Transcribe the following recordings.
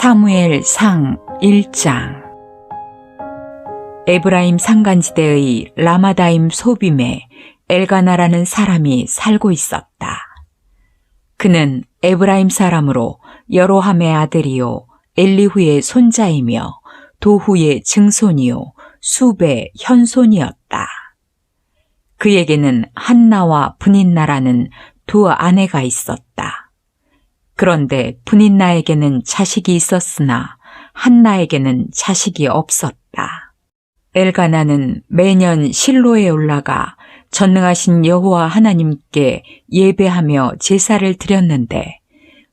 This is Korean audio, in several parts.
사무엘상 1장. 에브라임 산간지대의 라마다임 소빔에 엘가나라는 사람이 살고 있었다. 그는 에브라임 사람으로 여로함의 아들이요 엘리후의 손자이며 도후의 증손이요 숲의 현손이었다. 그에게는 한나와 브닌나라는 두 아내가 있었다. 그런데 브닌나에게는 자식이 있었으나 한나에게는 자식이 없었다. 엘가나는 매년 실로에 올라가 전능하신 여호와 하나님께 예배하며 제사를 드렸는데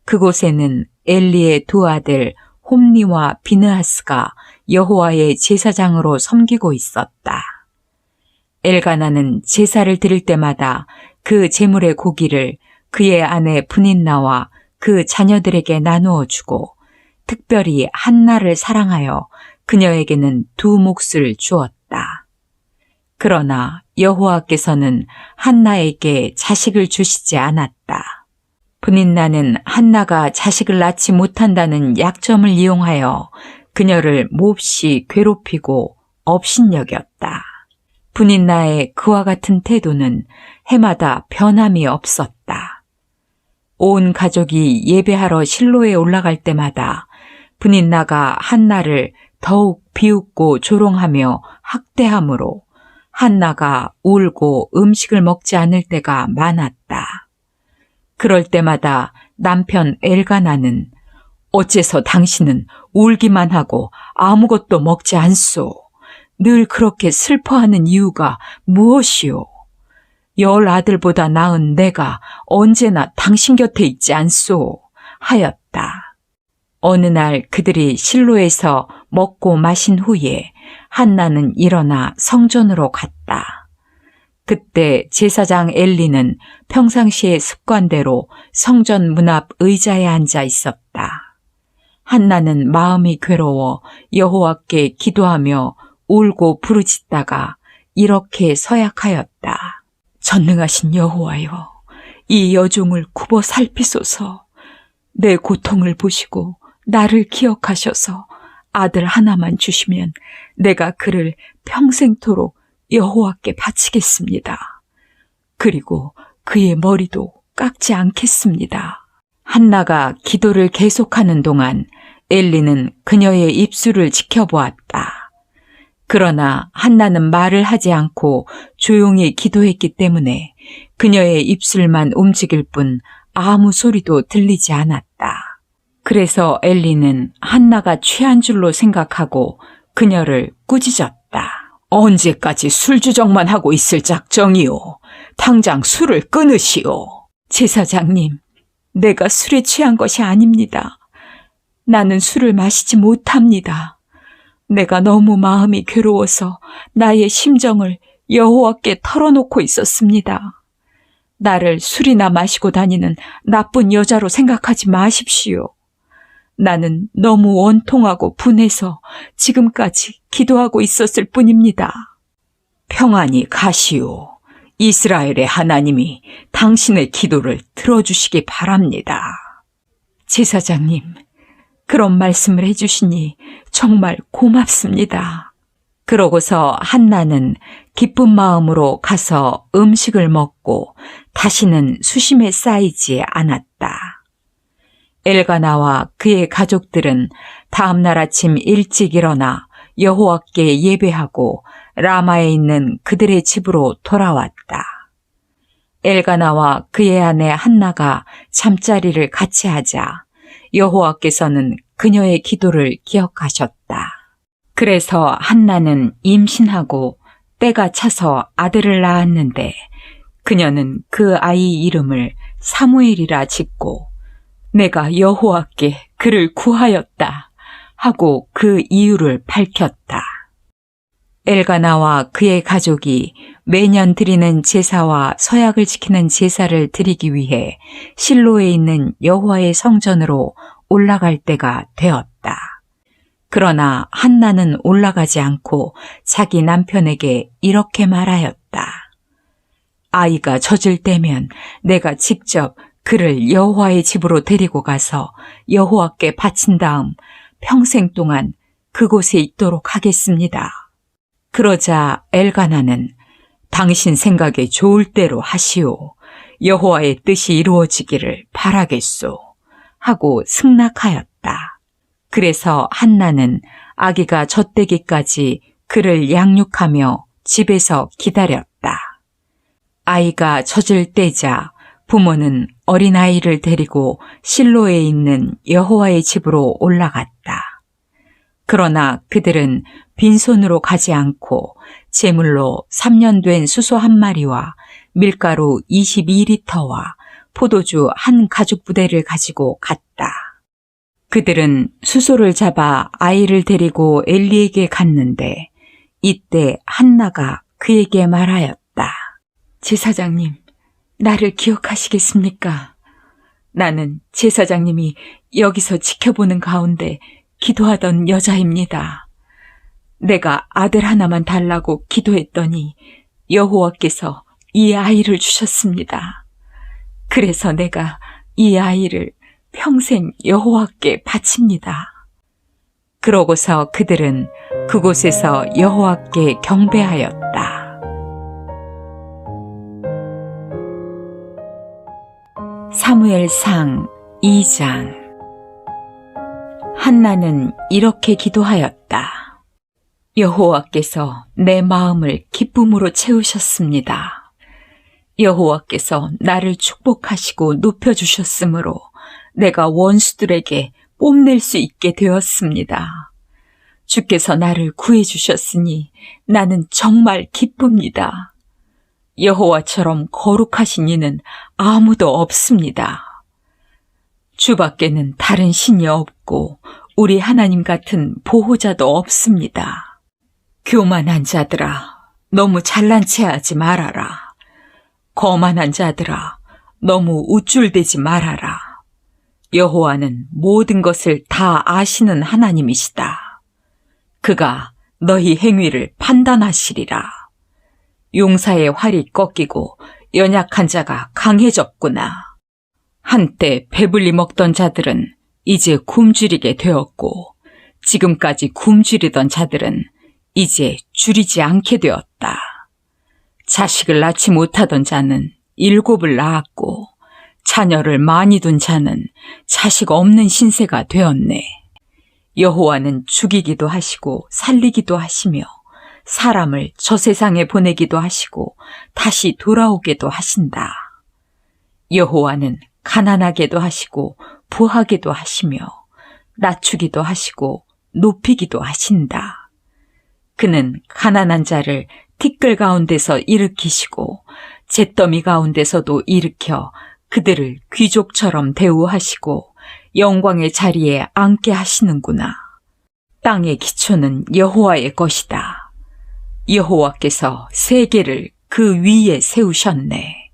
그곳에는 엘리의 두 아들 홈니와 비느하스가 여호와의 제사장으로 섬기고 있었다. 엘가나는 제사를 드릴 때마다 그 제물의 고기를 그의 아내 브닌나와 그 자녀들에게 나누어 주고 특별히 한나를 사랑하여 그녀에게는 두 몫을 주었다. 그러나 여호와께서는 한나에게 자식을 주시지 않았다. 브닌나는 한나가 자식을 낳지 못한다는 약점을 이용하여 그녀를 몹시 괴롭히고 업신여겼다. 브닌나의 그와 같은 태도는 해마다 변함이 없었다. 온 가족이 예배하러 실로에 올라갈 때마다 브닌나가 한나를 더욱 비웃고 조롱하며 학대하므로 한나가 울고 음식을 먹지 않을 때가 많았다. 그럴 때마다 남편 엘가나는 어째서 당신은 울기만 하고 아무것도 먹지 않소? 늘 그렇게 슬퍼하는 이유가 무엇이오? 10 아들보다 나은 내가 언제나 당신 곁에 있지 않소? 하였다. 어느 날 그들이 실로에서 먹고 마신 후에 한나는 일어나 성전으로 갔다. 그때 제사장 엘리는 평상시의 습관대로 성전 문 앞 의자에 앉아 있었다. 한나는 마음이 괴로워 여호와께 기도하며 울고 부르짖다가 이렇게 서약하였다. 전능하신 여호와여, 이 여종을 굽어 살피소서. 내 고통을 보시고 나를 기억하셔서 아들 하나만 주시면 내가 그를 평생토록 여호와께 바치겠습니다. 그리고 그의 머리도 깎지 않겠습니다. 한나가 기도를 계속하는 동안 엘리는 그녀의 입술을 지켜보았다. 그러나 한나는 말을 하지 않고 조용히 기도했기 때문에 그녀의 입술만 움직일 뿐 아무 소리도 들리지 않았다. 그래서 엘리는 한나가 취한 줄로 생각하고 그녀를 꾸짖었다. 언제까지 술주정만 하고 있을 작정이오? 당장 술을 끊으시오. 제사장님, 내가 술에 취한 것이 아닙니다. 나는 술을 마시지 못합니다. 내가 너무 마음이 괴로워서 나의 심정을 여호와께 털어놓고 있었습니다. 나를 술이나 마시고 다니는 나쁜 여자로 생각하지 마십시오. 나는 너무 원통하고 분해서 지금까지 기도하고 있었을 뿐입니다. 평안히 가시오. 이스라엘의 하나님이 당신의 기도를 들어주시기 바랍니다. 제사장님, 그런 말씀을 해주시니 정말 고맙습니다. 그러고서 한나는 기쁜 마음으로 가서 음식을 먹고 다시는 수심에 쌓이지 않았다. 엘가나와 그의 가족들은 다음날 아침 일찍 일어나 여호와께 예배하고 라마에 있는 그들의 집으로 돌아왔다. 엘가나와 그의 아내 한나가 잠자리를 같이 하자 여호와께서는 그녀의 기도를 기억하셨다. 그래서 한나는 임신하고 때가 차서 아들을 낳았는데 그녀는 그 아이 이름을 사무엘이라 짓고 내가 여호와께 그를 구하였다 하고 그 이유를 밝혔다. 엘가나와 그의 가족이 매년 드리는 제사와 서약을 지키는 제사를 드리기 위해 실로에 있는 여호와의 성전으로 올라갈 때가 되었다. 그러나 한나는 올라가지 않고 자기 남편에게 이렇게 말하였다. 아이가 젖을 때면 내가 직접 그를 여호와의 집으로 데리고 가서 여호와께 바친 다음 평생 동안 그곳에 있도록 하겠습니다. 그러자 엘가나는 당신 생각에 좋을 대로 하시오. 여호와의 뜻이 이루어지기를 바라겠소. 하고 승낙하였다. 그래서 한나는 아기가 젖되기까지 그를 양육하며 집에서 기다렸다. 아이가 젖을 떼자 부모는 어린아이를 데리고 실로에 있는 여호와의 집으로 올라갔다. 그러나 그들은 빈손으로 가지 않고 제물로 3년 된 수소 한 마리와 밀가루 22리터와 포도주 한 가죽부대를 가지고 갔다. 그들은 수소를 잡아 아이를 데리고 엘리에게 갔는데 이때 한나가 그에게 말하였다. 제사장님, 나를 기억하시겠습니까? 나는 제사장님이 여기서 지켜보는 가운데 기도하던 여자입니다. 내가 아들 하나만 달라고 기도했더니 여호와께서 이 아이를 주셨습니다. 그래서 내가 이 아이를 평생 여호와께 바칩니다. 그러고서 그들은 그곳에서 여호와께 경배하였다. 사무엘상 2장. 한나는 이렇게 기도하였다. 여호와께서 내 마음을 기쁨으로 채우셨습니다. 여호와께서 나를 축복하시고 높여주셨으므로 내가 원수들에게 뽐낼 수 있게 되었습니다. 주께서 나를 구해주셨으니 나는 정말 기쁩니다. 여호와처럼 거룩하신 이는 아무도 없습니다. 주밖에는 다른 신이 없고 우리 하나님 같은 보호자도 없습니다. 교만한 자들아, 너무 잘난 체하지 말아라. 거만한 자들아, 너무 우쭐대지 말아라. 여호와는 모든 것을 다 아시는 하나님이시다. 그가 너희 행위를 판단하시리라. 용사의 활이 꺾이고 연약한 자가 강해졌구나. 한때 배불리 먹던 자들은 이제 굶주리게 되었고 지금까지 굶주리던 자들은 이제 줄이지 않게 되었다. 자식을 낳지 못하던 자는 7을 낳았고 자녀를 많이 둔 자는 자식 없는 신세가 되었네. 여호와는 죽이기도 하시고 살리기도 하시며 사람을 저 세상에 보내기도 하시고 다시 돌아오게도 하신다. 여호와는 가난하게도 하시고 부하게도 하시며 낮추기도 하시고 높이기도 하신다. 그는 가난한 자를 티끌 가운데서 일으키시고 잿더미 가운데서도 일으켜 그들을 귀족처럼 대우하시고 영광의 자리에 앉게 하시는구나. 땅의 기초는 여호와의 것이다. 여호와께서 세계를 그 위에 세우셨네.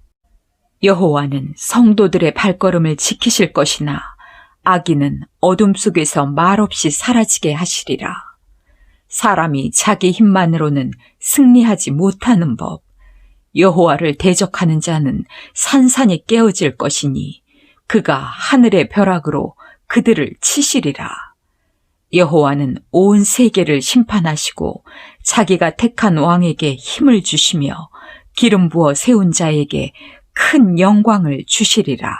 여호와는 성도들의 발걸음을 지키실 것이나 악인은 어둠 속에서 말없이 사라지게 하시리라. 사람이 자기 힘만으로는 승리하지 못하는 법. 여호와를 대적하는 자는 산산이 깨어질 것이니 그가 하늘의 벼락으로 그들을 치시리라. 여호와는 온 세계를 심판하시고 자기가 택한 왕에게 힘을 주시며 기름 부어 세운 자에게 큰 영광을 주시리라.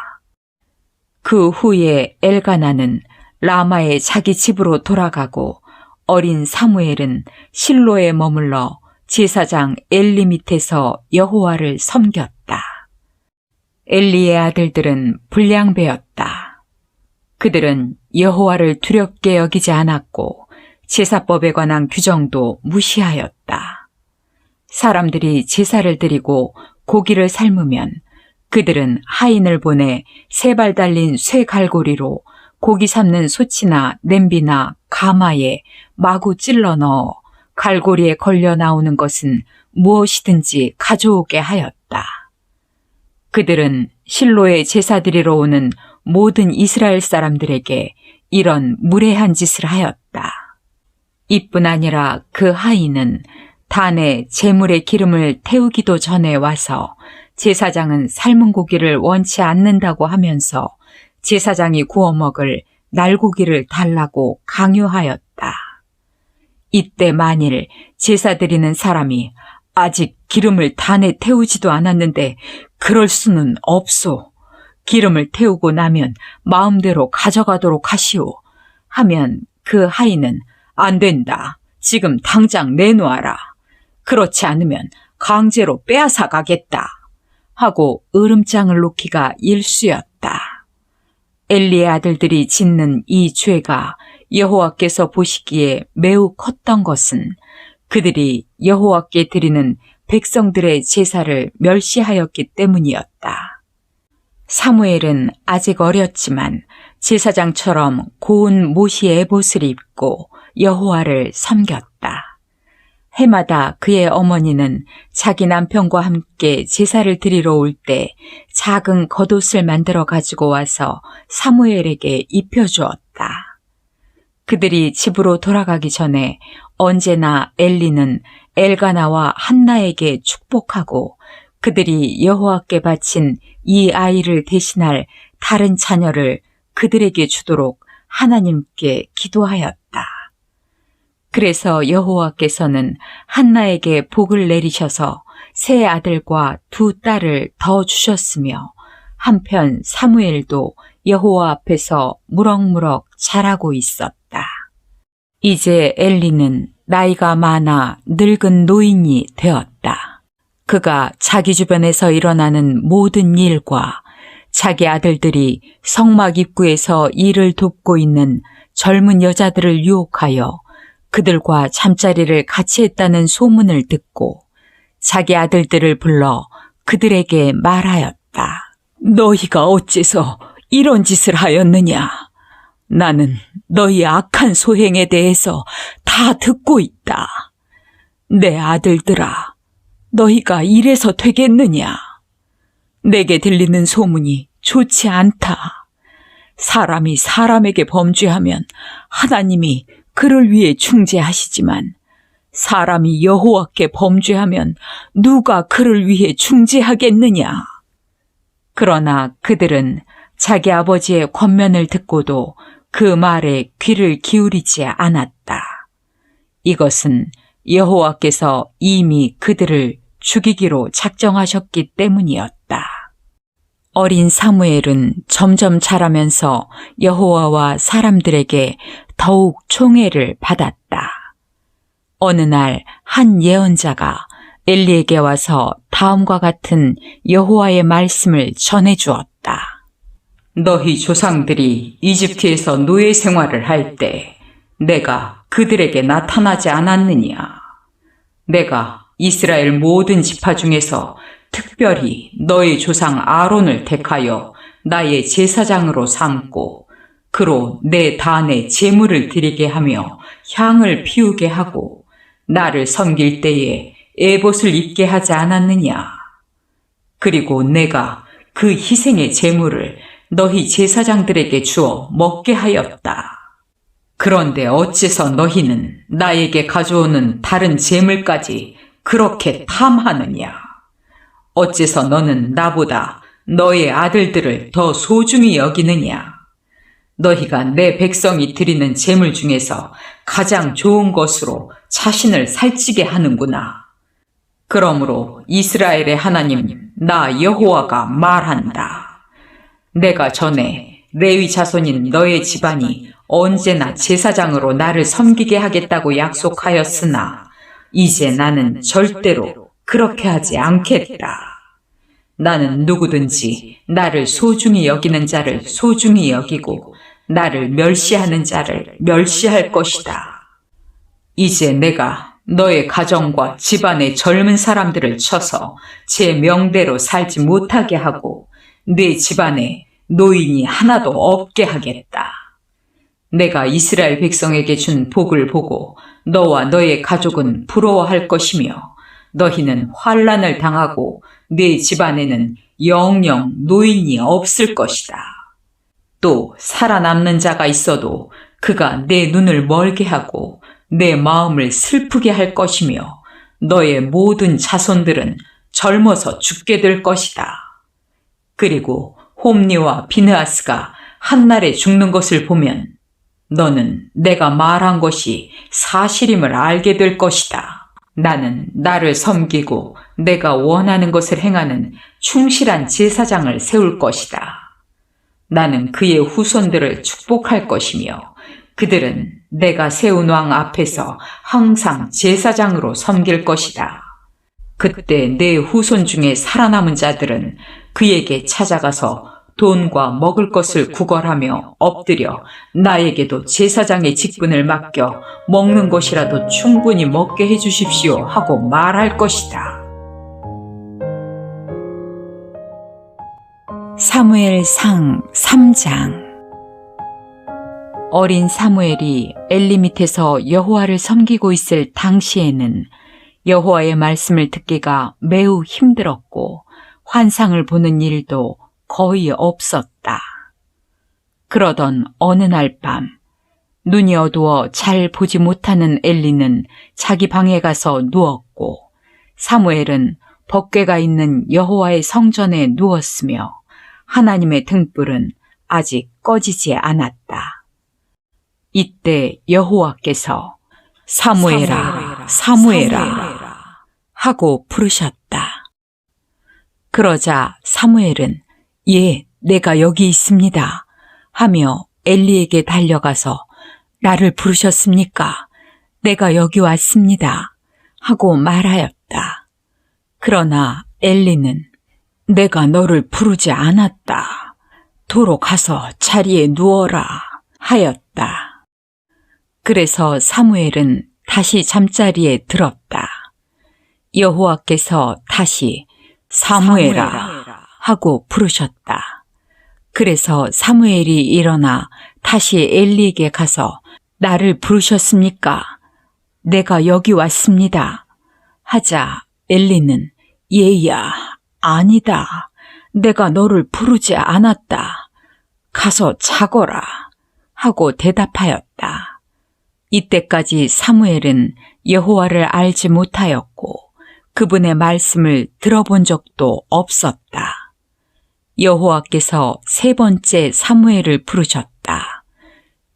그 후에 엘가나는 라마의 자기 집으로 돌아가고 어린 사무엘은 실로에 머물러 제사장 엘리 밑에서 여호와를 섬겼다. 엘리의 아들들은 불량배였다. 그들은 여호와를 두렵게 여기지 않았고 제사법에 관한 규정도 무시하였다. 사람들이 제사를 드리고 고기를 삶으면 그들은 하인을 보내 3발 달린 쇠 갈고리로 고기 삶는 솥이나 냄비나 가마에 마구 찔러 넣어 갈고리에 걸려 나오는 것은 무엇이든지 가져오게 하였다. 그들은 실로에 제사 드리러 오는 모든 이스라엘 사람들에게 이런 무례한 짓을 하였다. 이뿐 아니라 그 하인은 단에 제물의 기름을 태우기도 전에 와서 제사장은 삶은 고기를 원치 않는다고 하면서 제사장이 구워 먹을 날고기를 달라고 강요하였다. 이때 만일 제사 드리는 사람이 아직 기름을 단에 태우지도 않았는데 그럴 수는 없소. 기름을 태우고 나면 마음대로 가져가도록 하시오. 하면 그 하인은 안 된다. 지금 당장 내놓아라. 그렇지 않으면 강제로 빼앗아 가겠다. 하고 으름장을 놓기가 일쑤였다. 엘리의 아들들이 짓는 이 죄가 여호와께서 보시기에 매우 컸던 것은 그들이 여호와께 드리는 백성들의 제사를 멸시하였기 때문이었다. 사무엘은 아직 어렸지만 제사장처럼 고운 모시 에봇을 입고 여호와를 섬겼다. 해마다 그의 어머니는 자기 남편과 함께 제사를 드리러 올 때 작은 겉옷을 만들어 가지고 와서 사무엘에게 입혀주었다. 그들이 집으로 돌아가기 전에 언제나 엘리는 엘가나와 한나에게 축복하고 그들이 여호와께 바친 이 아이를 대신할 다른 자녀를 그들에게 주도록 하나님께 기도하였다. 그래서 여호와께서는 한나에게 복을 내리셔서 세 아들과 두 딸을 더 주셨으며 한편 사무엘도 여호와 앞에서 무럭무럭 자라고 있었다. 이제 엘리는 나이가 많아 늙은 노인이 되었다. 그가 자기 주변에서 일어나는 모든 일과 자기 아들들이 성막 입구에서 일을 돕고 있는 젊은 여자들을 유혹하여 그들과 잠자리를 같이 했다는 소문을 듣고 자기 아들들을 불러 그들에게 말하였다. 너희가 어째서 이런 짓을 하였느냐? 나는 너희 악한 소행에 대해서 다 듣고 있다. 내 아들들아, 너희가 이래서 되겠느냐? 내게 들리는 소문이 좋지 않다. 사람이 사람에게 범죄하면 하나님이 그를 위해 중재하시지만 사람이 여호와께 범죄하면 누가 그를 위해 중재하겠느냐? 그러나 그들은 자기 아버지의 권면을 듣고도 그 말에 귀를 기울이지 않았다. 이것은 여호와께서 이미 그들을 죽이기로 작정하셨기 때문이었다. 어린 사무엘은 점점 자라면서 여호와와 사람들에게 더욱 총애를 받았다. 어느 날 한 예언자가 엘리에게 와서 다음과 같은 여호와의 말씀을 전해주었다. 너희 조상들이 이집트에서 노예 생활을 할 때 내가 그들에게 나타나지 않았느냐? 내가 이스라엘 모든 지파 중에서 특별히 너희 조상 아론을 택하여 나의 제사장으로 삼고 그로 내 단에 제물을 드리게 하며 향을 피우게 하고 나를 섬길 때에 에봇을 입게 하지 않았느냐? 그리고 내가 그 희생의 제물을 너희 제사장들에게 주어 먹게 하였다. 그런데 어째서 너희는 나에게 가져오는 다른 제물까지 그렇게 탐하느냐? 어째서 너는 나보다 너의 아들들을 더 소중히 여기느냐? 너희가 내 백성이 드리는 제물 중에서 가장 좋은 것으로 자신을 살찌게 하는구나. 그러므로 이스라엘의 하나님 나 여호와가 말한다. 내가 전에 레위 자손인 너의 집안이 언제나 제사장으로 나를 섬기게 하겠다고 약속하였으나 이제 나는 절대로 그렇게 하지 않겠다. 나는 누구든지 나를 소중히 여기는 자를 소중히 여기고 나를 멸시하는 자를 멸시할 것이다. 이제 내가 너의 가정과 집안의 젊은 사람들을 쳐서 제 명대로 살지 못하게 하고 네 집안에 노인이 하나도 없게 하겠다. 내가 이스라엘 백성에게 준 복을 보고 너와 너의 가족은 부러워할 것이며 너희는 환난을 당하고 네 집안에는 영영 노인이 없을 것이다. 또 살아남는 자가 있어도 그가 내 눈을 멀게 하고 내 마음을 슬프게 할 것이며 너의 모든 자손들은 젊어서 죽게 될 것이다. 그리고 홈니와 비느하스가 한날에 죽는 것을 보면 너는 내가 말한 것이 사실임을 알게 될 것이다. 나는 나를 섬기고 내가 원하는 것을 행하는 충실한 제사장을 세울 것이다. 나는 그의 후손들을 축복할 것이며 그들은 내가 세운 왕 앞에서 항상 제사장으로 섬길 것이다. 그때 내 후손 중에 살아남은 자들은 그에게 찾아가서 돈과 먹을 것을 구걸하며 엎드려 나에게도 제사장의 직분을 맡겨 먹는 것이라도 충분히 먹게 해주십시오 하고 말할 것이다. 사무엘상 3장. 어린 사무엘이 엘리 밑에서 여호와를 섬기고 있을 당시에는 여호와의 말씀을 듣기가 매우 힘들었고 환상을 보는 일도 거의 없었다. 그러던 어느 날 밤, 눈이 어두워 잘 보지 못하는 엘리는 자기 방에 가서 누웠고 사무엘은 법궤가 있는 여호와의 성전에 누웠으며 하나님의 등불은 아직 꺼지지 않았다. 이때 여호와께서 사무엘아, 사무엘아 하고 부르셨다. 그러자 사무엘은 예, 내가 여기 있습니다 하며 엘리에게 달려가서 나를 부르셨습니까? 내가 여기 왔습니다 하고 말하였다. 그러나 엘리는 내가 너를 부르지 않았다. 도로 가서 자리에 누워라 하였다. 그래서 사무엘은 다시 잠자리에 들었다. 여호와께서 다시 사무엘아 하고 부르셨다. 그래서 사무엘이 일어나 다시 엘리에게 가서 나를 부르셨습니까? 내가 여기 왔습니다 하자 엘리는 얘야, 아니다. 내가 너를 부르지 않았다. 가서 자거라 하고 대답하였다. 이때까지 사무엘은 여호와를 알지 못하였고 그분의 말씀을 들어본 적도 없었다. 여호와께서 세 번째 사무엘을 부르셨다.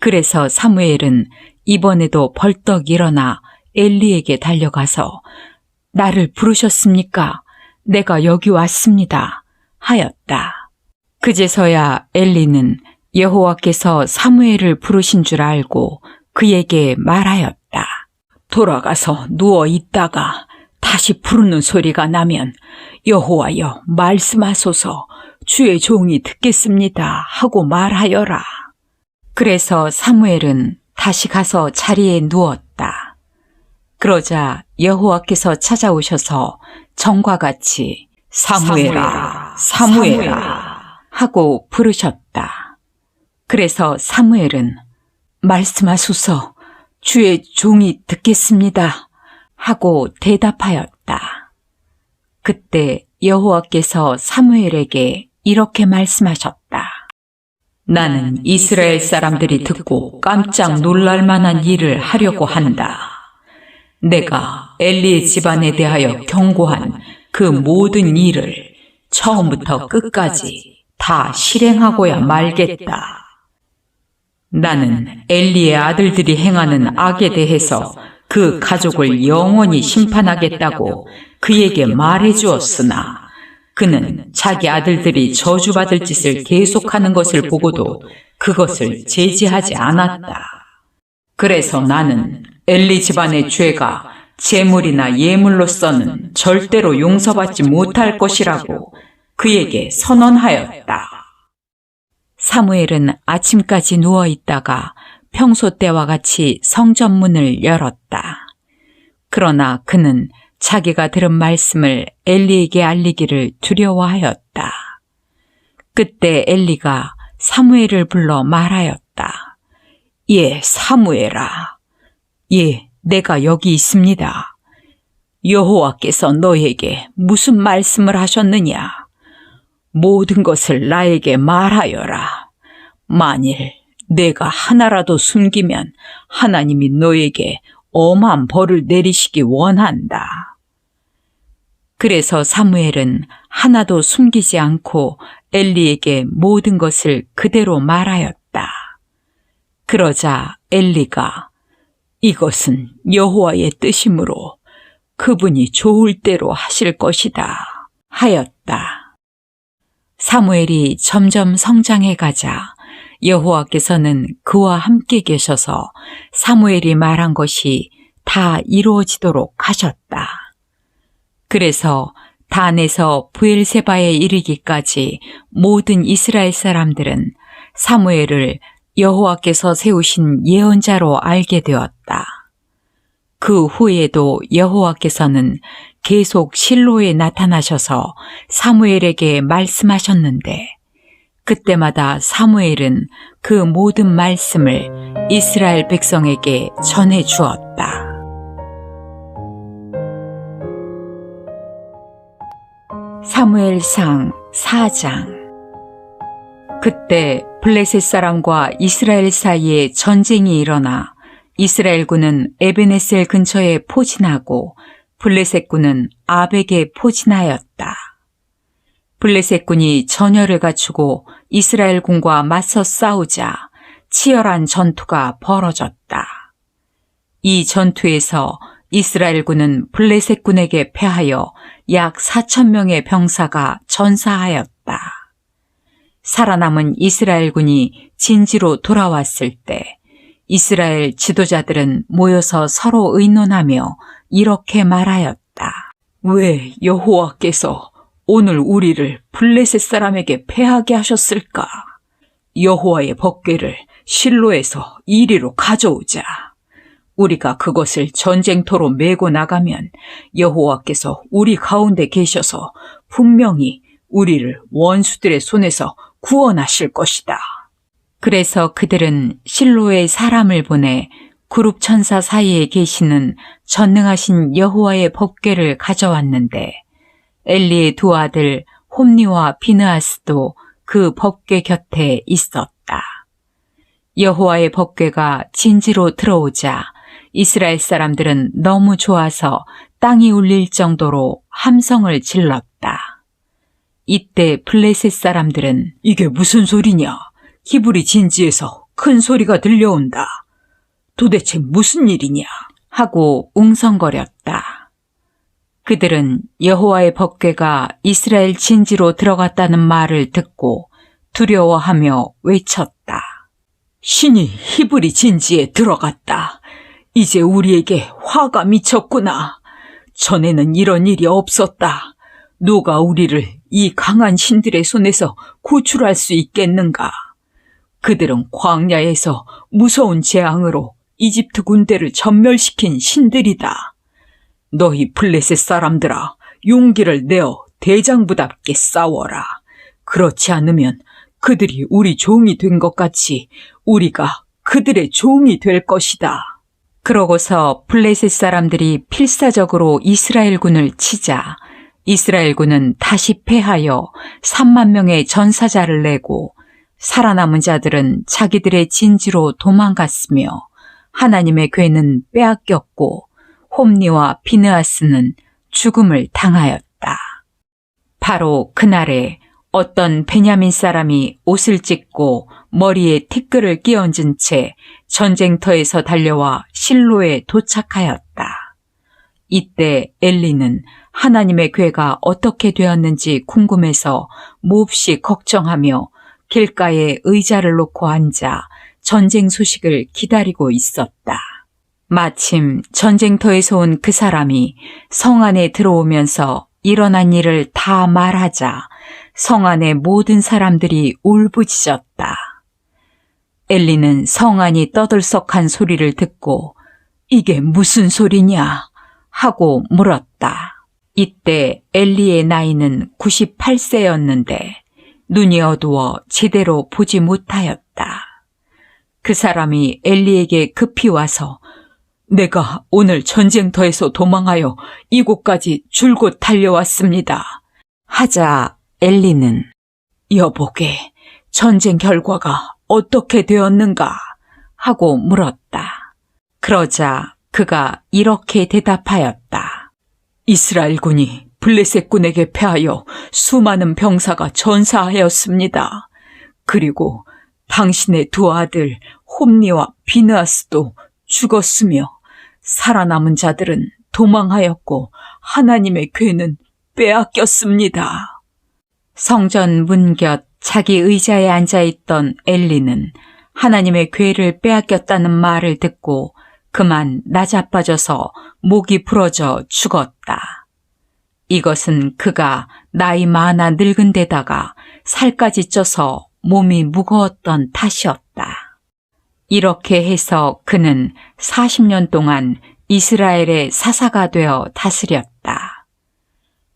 그래서 사무엘은 이번에도 벌떡 일어나 엘리에게 달려가서 나를 부르셨습니까? 내가 여기 왔습니다 하였다. 그제서야 엘리는 여호와께서 사무엘을 부르신 줄 알고 그에게 말하였다. 돌아가서 누워 있다가 다시 부르는 소리가 나면 여호와여 말씀하소서 주의 종이 듣겠습니다 하고 말하여라. 그래서 사무엘은 다시 가서 자리에 누웠다. 그러자 여호와께서 찾아오셔서 전과 같이 사무엘아, 사무엘아 하고 부르셨다. 그래서 사무엘은 말씀하소서 주의 종이 듣겠습니다 하고 대답하였다. 그때 여호와께서 사무엘에게 이렇게 말씀하셨다. 나는 이스라엘 사람들이 듣고 깜짝 놀랄 만한 일을 하려고 한다. 내가 엘리의 집안에 대하여 경고한 그 모든 일을 처음부터 끝까지 다 실행하고야 말겠다. 나는 엘리의 아들들이 행하는 악에 대해서 그 가족을 영원히 심판하겠다고 그에게 말해주었으나 그는 자기 아들들이 저주받을 짓을 계속하는 것을 보고도 그것을 제지하지 않았다. 그래서 나는 엘리 집안의 죄가 제물이나 예물로서는 절대로 용서받지 못할 것이라고 그에게 선언하였다. 사무엘은 아침까지 누워있다가 평소 때와 같이 성전문을 열었다. 그러나 그는 자기가 들은 말씀을 엘리에게 알리기를 두려워하였다. 그때 엘리가 사무엘을 불러 말하였다. 예, 사무엘아. 예, 내가 여기 있습니다. 여호와께서 너에게 무슨 말씀을 하셨느냐? 모든 것을 나에게 말하여라. 만일 내가 하나라도 숨기면 하나님이 너에게 엄한 벌을 내리시기 원한다. 그래서 사무엘은 하나도 숨기지 않고 엘리에게 모든 것을 그대로 말하였다. 그러자 엘리가 이것은 여호와의 뜻이므로 그분이 좋을 대로 하실 것이다 하였다. 사무엘이 점점 성장해 가자 여호와께서는 그와 함께 계셔서 사무엘이 말한 것이 다 이루어지도록 하셨다. 그래서 단에서 브엘세바에 이르기까지 모든 이스라엘 사람들은 사무엘을 여호와께서 세우신 예언자로 알게 되었다. 그 후에도 여호와께서는 계속 실로에 나타나셔서 사무엘에게 말씀하셨는데 그때마다 사무엘은 그 모든 말씀을 이스라엘 백성에게 전해 주었다. 사무엘상 4장. 그때 블레셋 사람과 이스라엘 사이에 전쟁이 일어나 이스라엘군은 에베네셀 근처에 포진하고 블레셋군은 아벡에 포진하였다. 블레셋군이 전열을 갖추고 이스라엘군과 맞서 싸우자 치열한 전투가 벌어졌다. 이 전투에서 이스라엘군은 블레셋군에게 패하여 약 4,000명의 병사가 전사하였다. 살아남은 이스라엘군이 진지로 돌아왔을 때 이스라엘 지도자들은 모여서 서로 의논하며 이렇게 말하였다. 왜 여호와께서 오늘 우리를 블레셋 사람에게 패하게 하셨을까? 여호와의 법궤를 실로에서 이리로 가져오자. 우리가 그것을 전쟁터로 메고 나가면 여호와께서 우리 가운데 계셔서 분명히 우리를 원수들의 손에서 구원하실 것이다. 그래서 그들은 실로에 사람을 보내 그룹 천사 사이에 계시는 전능하신 여호와의 법궤를 가져왔는데 엘리의 두 아들 홈니와 비느하스도 그 법궤 곁에 있었다. 여호와의 법궤가 진지로 들어오자 이스라엘 사람들은 너무 좋아서 땅이 울릴 정도로 함성을 질렀다. 이때 블레셋 사람들은 이게 무슨 소리냐? 히브리 진지에서 큰 소리가 들려온다. 도대체 무슨 일이냐? 하고 웅성거렸다. 그들은 여호와의 법궤가 이스라엘 진지로 들어갔다는 말을 듣고 두려워하며 외쳤다. 신이 히브리 진지에 들어갔다. 이제 우리에게 화가 미쳤구나. 전에는 이런 일이 없었다. 누가 우리를 이 강한 신들의 손에서 구출할 수 있겠는가? 그들은 광야에서 무서운 재앙으로 이집트 군대를 전멸시킨 신들이다. 너희 블레셋 사람들아, 용기를 내어 대장부답게 싸워라. 그렇지 않으면 그들이 우리 종이 된 것 같이 우리가 그들의 종이 될 것이다. 그러고서 블레셋 사람들이 필사적으로 이스라엘군을 치자 이스라엘군은 다시 패하여 3만 명의 전사자를 내고 살아남은 자들은 자기들의 진지로 도망갔으며 하나님의 궤는 빼앗겼고 홈니와 비느하스는 죽음을 당하였다. 바로 그날에 어떤 베냐민 사람이 옷을 찢고 머리에 티끌을 끼얹은 채 전쟁터에서 달려와 실로에 도착하였다. 이때 엘리는 하나님의 궤가 어떻게 되었는지 궁금해서 몹시 걱정하며 길가에 의자를 놓고 앉아 전쟁 소식을 기다리고 있었다. 마침 전쟁터에서 온 그 사람이 성 안에 들어오면서 일어난 일을 다 말하자 성 안의 모든 사람들이 울부짖었다. 엘리는 성 안이 떠들썩한 소리를 듣고 이게 무슨 소리냐 하고 물었다. 이때 엘리의 나이는 98세였는데 눈이 어두워 제대로 보지 못하였다. 그 사람이 엘리에게 급히 와서 내가 오늘 전쟁터에서 도망하여 이곳까지 줄곧 달려왔습니다. 하자 엘리는 여보게 전쟁 결과가 어떻게 되었는가 하고 물었다. 그러자 그가 이렇게 대답하였다. 이스라엘군이 블레셋군에게 패하여 수많은 병사가 전사하였습니다. 그리고 당신의 두 아들 홈니와 비느하스도 죽었으며 살아남은 자들은 도망하였고 하나님의 궤는 빼앗겼습니다. 성전 문 곁 자기 의자에 앉아있던 엘리는 하나님의 궤를 빼앗겼다는 말을 듣고 그만 나자빠져서 목이 부러져 죽었다. 이것은 그가 나이 많아 늙은 데다가 살까지 쪄서 몸이 무거웠던 탓이었다. 이렇게 해서 그는 40년 동안 이스라엘의 사사가 되어 다스렸다.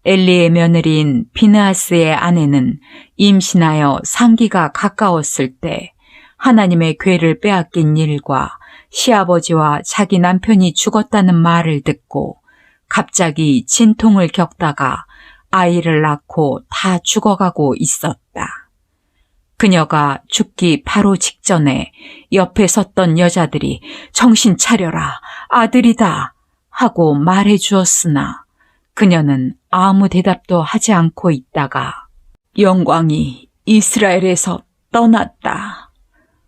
엘리의 며느리인 비느하스의 아내는 임신하여 상기가 가까웠을 때 하나님의 궤를 빼앗긴 일과 시아버지와 자기 남편이 죽었다는 말을 듣고 갑자기 진통을 겪다가 아이를 낳고 다 죽어가고 있었다. 그녀가 죽기 바로 직전에 옆에 섰던 여자들이 정신 차려라, 아들이다 하고 말해 주었으나 그녀는 아무 대답도 하지 않고 있다가 영광이 이스라엘에서 떠났다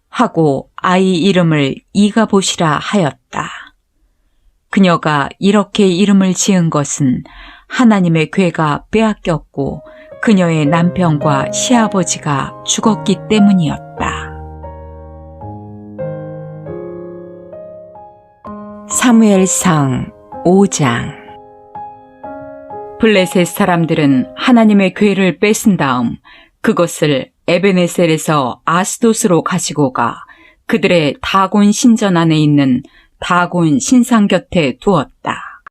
하고 아이 이름을 이가봇이라 하였다. 그녀가 이렇게 이름을 지은 것은 하나님의 궤가 빼앗겼고 그녀의 남편과 시아버지가 죽었기 때문이었다. 사무엘상 5장. 블레셋 사람들은 하나님의 궤를 뺏은 다음 그것을 에베네셀에서 아스돗으로 가지고 가 그들의 다곤 신전 안에 있는 다곤 신상 곁에 두었다.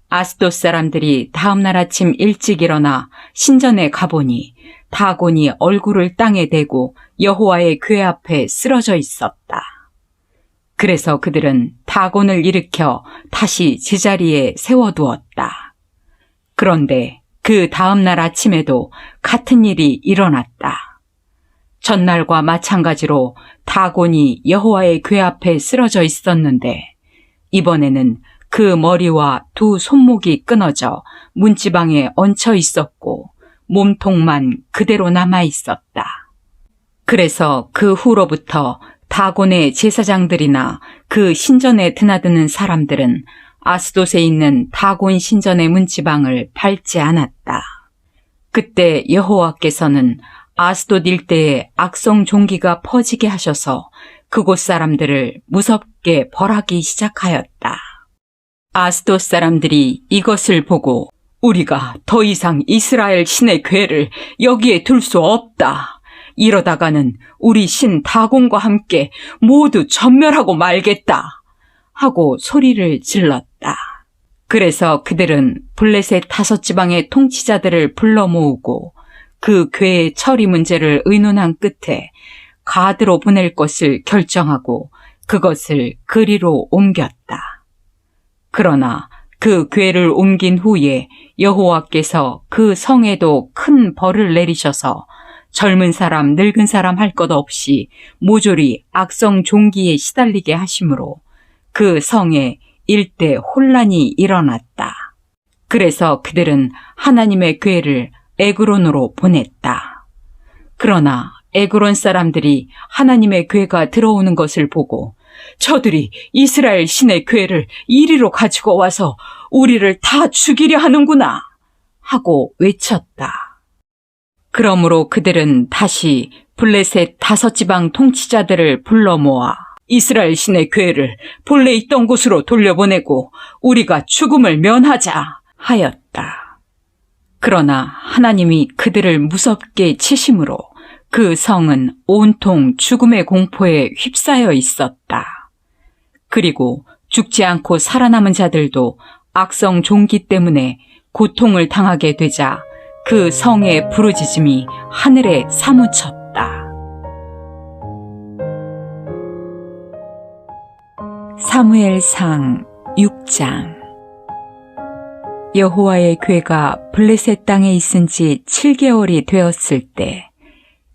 아스돗 사람들이 다음날 아침 일찍 일어나 신전에 가보니 다곤이 얼굴을 땅에 대고 여호와의 궤 앞에 쓰러져 있었다. 그래서 그들은 다곤을 일으켜 다시 제자리에 세워두었다. 그런데 그 다음날 아침에도 같은 일이 일어났다. 전날과 마찬가지로 다곤이 여호와의 궤 앞에 쓰러져 있었는데 이번에는 그 머리와 두 손목이 끊어져 문지방에 얹혀 있었고 몸통만 그대로 남아 있었다. 그래서 그 후로부터 다곤의 제사장들이나 그 신전에 드나드는 사람들은 아스돗에 있는 다곤 신전의 문지방을 밟지 않았다. 그때 여호와께서는 아스돗 일대에 악성 종기가 퍼지게 하셔서 그곳 사람들을 무섭게 벌하기 시작하였다. 아스돗 사람들이 이것을 보고 우리가 더 이상 이스라엘 신의 궤를 여기에 둘 수 없다. 이러다가는 우리 신 다곤과 함께 모두 전멸하고 말겠다. 하고 소리를 질렀다. 그래서 그들은 블레셋 5지방의 통치자들을 불러 모으고 그 궤의 처리 문제를 의논한 끝에 가드로 보낼 것을 결정하고 그것을 그리로 옮겼다. 그러나 그 궤를 옮긴 후에 여호와께서 그 성에도 큰 벌을 내리셔서 젊은 사람 늙은 사람 할 것 없이 모조리 악성 종기에 시달리게 하심으로 그 성에 일대 혼란이 일어났다. 그래서 그들은 하나님의 궤를 에그론으로 보냈다. 그러나 에그론 사람들이 하나님의 궤가 들어오는 것을 보고 저들이 이스라엘 신의 궤를 이리로 가지고 와서 우리를 다 죽이려 하는구나 하고 외쳤다. 그러므로 그들은 다시 블레셋 5지방 통치자들을 불러 모아 이스라엘 신의 궤를 본래 있던 곳으로 돌려보내고 우리가 죽음을 면하자 하였다. 그러나 하나님이 그들을 무섭게 치심으로 그 성은 온통 죽음의 공포에 휩싸여 있었다. 그리고 죽지 않고 살아남은 자들도 악성 종기 때문에 고통을 당하게 되자 그 성의 부르짖음이 하늘에 사무쳤다. 사무엘상 6장. 여호와의 궤가 블레셋 땅에 있은 지 7개월이 되었을 때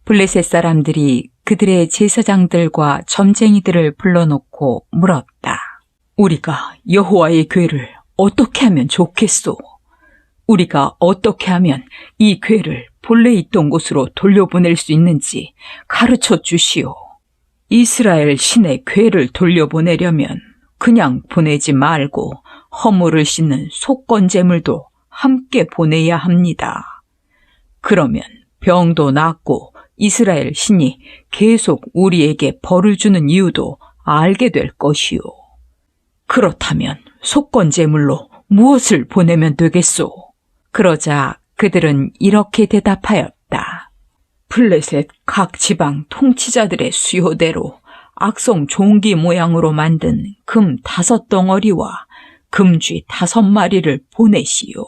블레셋 사람들이 그들의 제사장들과 점쟁이들을 불러놓고 물었다. 우리가 여호와의 궤를 어떻게 하면 좋겠소? 우리가 어떻게 하면 이 궤를 본래 있던 곳으로 돌려보낼 수 있는지 가르쳐 주시오. 이스라엘 신의 궤를 돌려보내려면 그냥 보내지 말고 허물을 씻는 속건제물도 함께 보내야 합니다. 그러면 병도 낫고 이스라엘 신이 계속 우리에게 벌을 주는 이유도 알게 될 것이오. 그렇다면 속건제물로 무엇을 보내면 되겠소? 그러자 그들은 이렇게 대답하였다. 블레셋 각 지방 통치자들의 수요대로 악성 종기 모양으로 만든 금 5덩어리와 금쥐 5마리를 보내시오.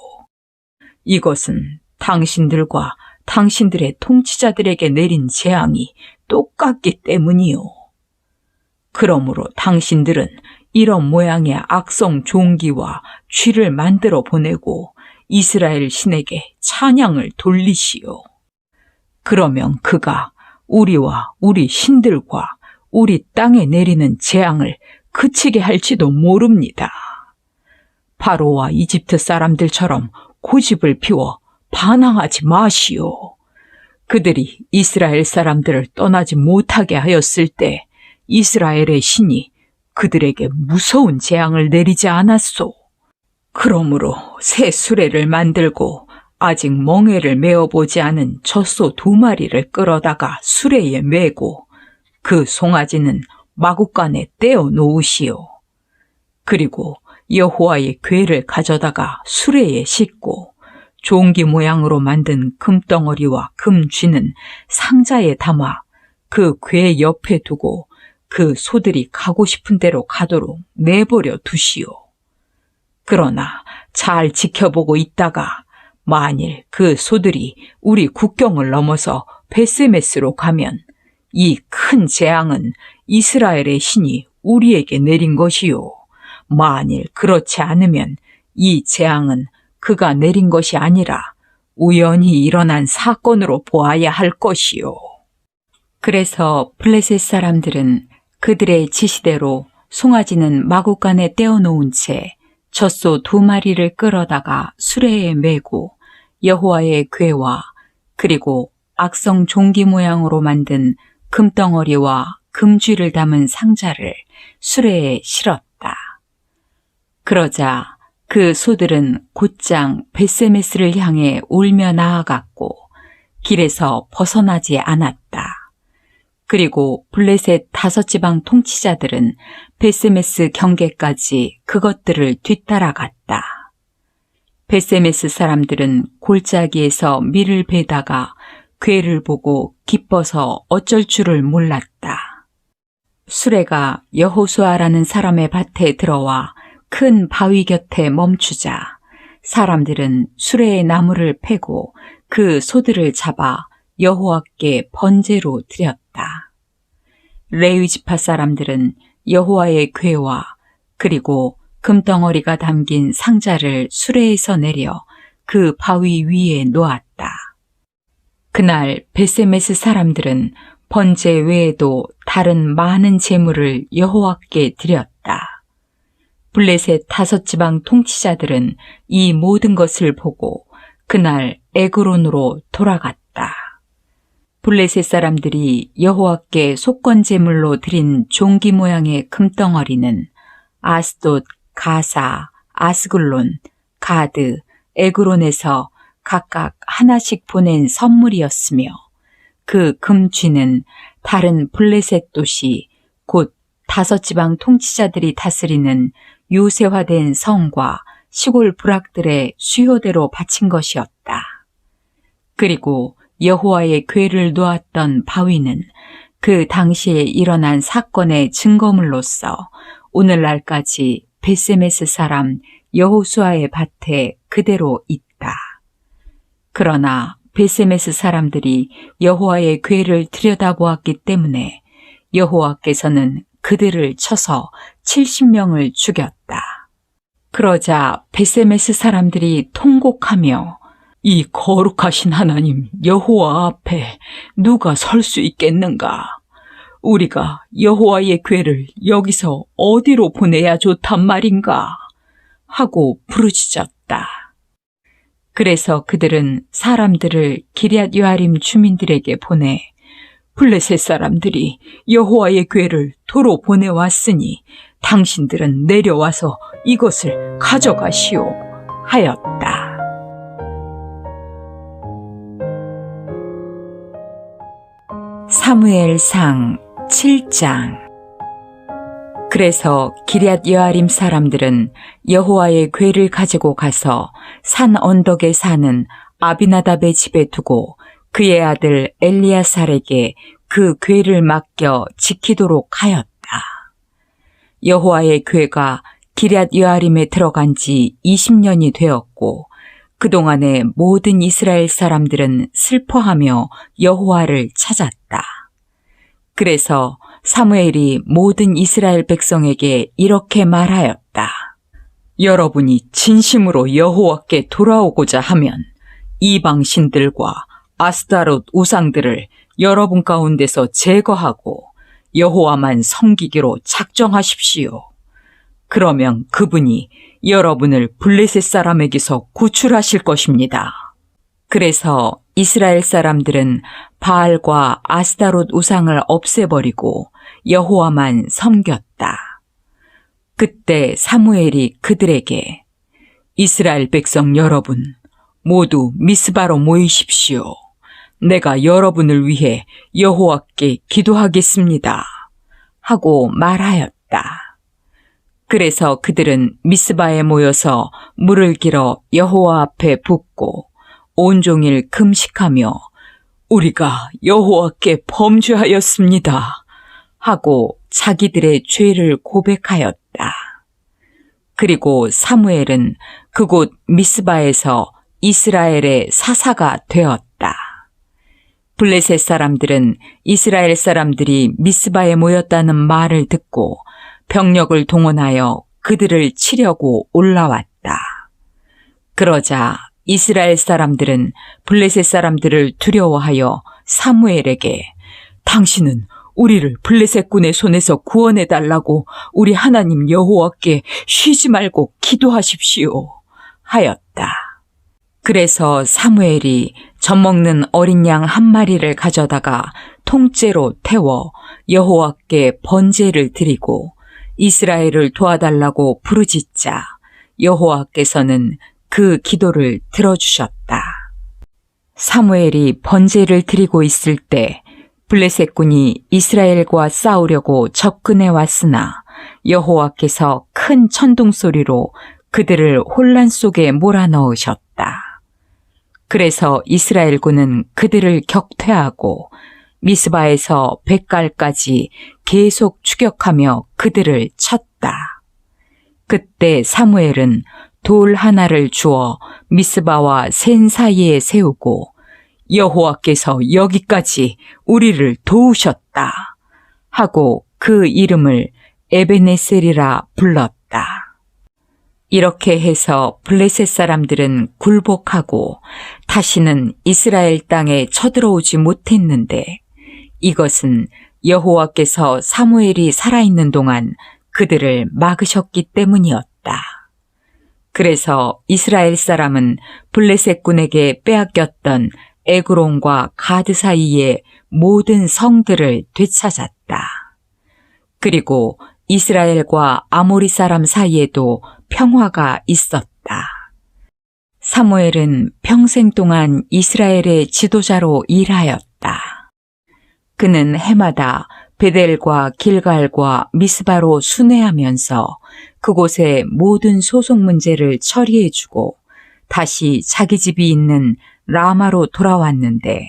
이것은 당신들과 당신들의 통치자들에게 내린 재앙이 똑같기 때문이오. 그러므로 당신들은 이런 모양의 악성 종기와 쥐를 만들어 보내고 이스라엘 신에게 찬양을 돌리시오. 그러면 그가 우리와 우리 신들과 우리 땅에 내리는 재앙을 그치게 할지도 모릅니다. 바로와 이집트 사람들처럼 고집을 피워 반항하지 마시오. 그들이 이스라엘 사람들을 떠나지 못하게 하였을 때 이스라엘의 신이 그들에게 무서운 재앙을 내리지 않았소. 그러므로 새 수레를 만들고 아직 멍에를 메어보지 않은 젖소 2마리를 끌어다가 수레에 메고 그 송아지는 마구간에 떼어 놓으시오. 그리고 여호와의 궤를 가져다가 수레에 싣고 종기 모양으로 만든 금덩어리와 금쥐는 상자에 담아 그 궤 옆에 두고 그 소들이 가고 싶은 대로 가도록 내버려 두시오. 그러나 잘 지켜보고 있다가 만일 그 소들이 우리 국경을 넘어서 베세메스로 가면 이 큰 재앙은 이스라엘의 신이 우리에게 내린 것이요. 만일 그렇지 않으면 이 재앙은 그가 내린 것이 아니라 우연히 일어난 사건으로 보아야 할 것이요. 그래서 블레셋 사람들은 그들의 지시대로 송아지는 마구간에 떼어놓은 채 젖소 2마리를 끌어다가 수레에 메고 여호와의 궤와 그리고 악성 종기 모양으로 만든 금덩어리와 금쥐를 담은 상자를 수레에 실었다. 그러자 그 소들은 곧장 베세메스를 향해 울며 나아갔고 길에서 벗어나지 않았다. 그리고 블레셋 5지방 통치자들은 베세메스 경계까지 그것들을 뒤따라갔다. 베세메스 사람들은 골짜기에서 밀을 베다가 궤를 보고 기뻐서 어쩔 줄을 몰랐다. 수레가 여호수아라는 사람의 밭에 들어와 큰 바위 곁에 멈추자 사람들은 수레의 나무를 패고 그 소들을 잡아 여호와께 번제로 드렸다. 레위 지파 사람들은 여호와의 궤와 그리고 금덩어리가 담긴 상자를 수레에서 내려 그 바위 위에 놓았다. 그날 베세메스 사람들은 번제 외에도 다른 많은 제물을 여호와께 드렸다. 블레셋 5지방 통치자들은 이 모든 것을 보고 그날 에그론으로 돌아갔다. 블레셋 사람들이 여호와께 속건 제물로 드린 종기 모양의 금덩어리는 아스돗, 가사, 아스글론, 가드, 에그론에서 각각 하나씩 보낸 선물이었으며 그 금쥐는 다른 블레셋 도시 곧 5지방 통치자들이 다스리는 요새화된 성과 시골 부락들의 수요대로 바친 것이었다. 그리고 여호와의 궤를 놓았던 바위는 그 당시에 일어난 사건의 증거물로서 오늘날까지 베세메스 사람 여호수아의 밭에 그대로 있다. 그러나 베세메스 사람들이 여호와의 궤를 들여다보았기 때문에 여호와께서는 그들을 쳐서 70명을 죽였다. 그러자 베세메스 사람들이 통곡하며 이 거룩하신 하나님 여호와 앞에 누가 설 수 있겠는가? 우리가 여호와의 궤를 여기서 어디로 보내야 좋단 말인가? 하고 부르짖었다. 그래서 그들은 사람들을 기럇 여아림 주민들에게 보내 블레셋 사람들이 여호와의 궤를 도로 보내왔으니 당신들은 내려와서 이것을 가져가시오 하였다. 사무엘상 7장. 그래서 기럇 여아림 사람들은 여호와의 궤를 가지고 가서 산 언덕에 사는 아비나답의 집에 두고 그의 아들 엘리아살에게 그 궤를 맡겨 지키도록 하였다. 여호와의 궤가 기럇 여아림에 들어간 지 20년이 되었고 그동안에 모든 이스라엘 사람들은 슬퍼하며 여호와를 찾았다. 그래서 사무엘이 모든 이스라엘 백성에게 이렇게 말하였다. 여러분이 진심으로 여호와께 돌아오고자 하면 이방 신들과 아스타롯 우상들을 여러분 가운데서 제거하고 여호와만 섬기기로 작정하십시오. 그러면 그분이 여러분을 블레셋 사람에게서 구출하실 것입니다. 그래서 이스라엘 사람들은 바알과 아스타롯 우상을 없애버리고 여호와만 섬겼다. 그때 사무엘이 그들에게 이스라엘 백성 여러분 모두 미스바로 모이십시오. 내가 여러분을 위해 여호와께 기도하겠습니다. 하고 말하였다. 그래서 그들은 미스바에 모여서 물을 길어 여호와 앞에 붓고 온종일 금식하며 우리가 여호와께 범죄하였습니다. 하고 자기들의 죄를 고백하였다. 그리고 사무엘은 그곳 미스바에서 이스라엘의 사사가 되었다. 블레셋 사람들은 이스라엘 사람들이 미스바에 모였다는 말을 듣고 병력을 동원하여 그들을 치려고 올라왔다. 그러자 이스라엘 사람들은 블레셋 사람들을 두려워하여 사무엘에게 당신은 우리를 블레셋군의 손에서 구원해달라고 우리 하나님 여호와께 쉬지 말고 기도하십시오 하였다. 그래서 사무엘이 젖먹는 어린 양 한 마리를 가져다가 통째로 태워 여호와께 번제를 드리고 이스라엘을 도와달라고 부르짖자 여호와께서는 그 기도를 들어주셨다. 사무엘이 번제를 드리고 있을 때 블레셋군이 이스라엘과 싸우려고 접근해 왔으나 여호와께서 큰 천둥 소리로 그들을 혼란 속에 몰아넣으셨다. 그래서 이스라엘군은 그들을 격퇴하고 미스바에서 벳갈까지 계속 추격하며 그들을 쳤다. 그때 사무엘은 돌 하나를 주어 미스바와 센 사이에 세우고 여호와께서 여기까지 우리를 도우셨다 하고 그 이름을 에베네셀이라 불렀다. 이렇게 해서 블레셋 사람들은 굴복하고 다시는 이스라엘 땅에 쳐들어오지 못했는데 이것은 여호와께서 사무엘이 살아있는 동안 그들을 막으셨기 때문이었다. 그래서 이스라엘 사람은 블레셋군에게 빼앗겼던 에그론과 가드 사이의 모든 성들을 되찾았다. 그리고 이스라엘과 아모리 사람 사이에도 평화가 있었다. 사무엘은 평생 동안 이스라엘의 지도자로 일하였다. 그는 해마다 베델과 길갈과 미스바로 순회하면서 그곳의 모든 소송 문제를 처리해주고 다시 자기 집이 있는 라마로 돌아왔는데